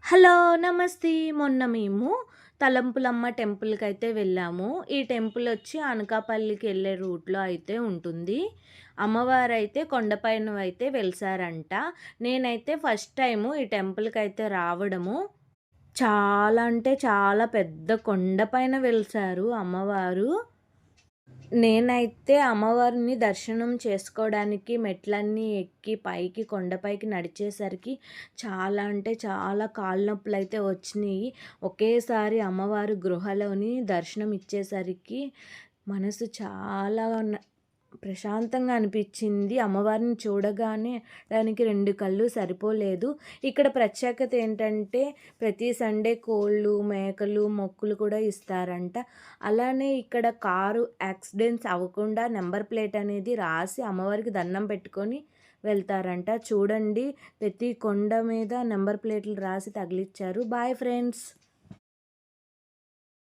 Hello! నమస్తే. మొన్న మేము తలంపులమ్మ టెంపుల్‌కైతే వెళ్ళాము. ఈ టెంపులొచ్చి అనకాపల్లికెళ్ళే రూట్‌లో అయితే ఉంటుంది. అమ్మవారైతే కొండపైనవైతే వెలిసారంట. నేనైతే ఫస్ట్ టైము ఈ టెంపుల్‌కైతే రావడము. చాలా అంటే చాలా పెద్ద కొండ పైన వెలిసారు అమ్మవారు. నేనైతే అమ్మవారిని దర్శనం చేసుకోవడానికి మెట్లన్నీ ఎక్కి పైకి కొండపైకి నడిచేసరికి చాలా అంటే చాలా కాళ్ళు నొప్పులైతే వచ్చినియి. ఒకేసారి అమ్మవారు గృహలోని దర్శనం ఇచ్చేసరికి మనసు చాలా ప్రశాంతంగా అనిపిచ్చింది. అమ్మవారిని చూడగానే దానికి 2 కళ్ళు సరిపోలేదు. ఇక్కడ ప్రత్యేకత ఏంటంటే ప్రతి సండే కోళ్ళు, మేకలు, మొక్కులు కూడా ఇస్తారంట. అలానే ఇక్కడ కారు యాక్సిడెంట్స్ అవ్వకుండా నంబర్ ప్లేట్ అనేది రాసి అమ్మవారికి దండం పెట్టుకొని వెళ్తారంట. చూడండి ప్రతి కొండ మీద నంబర్ ప్లేట్లు రాసి తగిలిచ్చారు. Bye friends.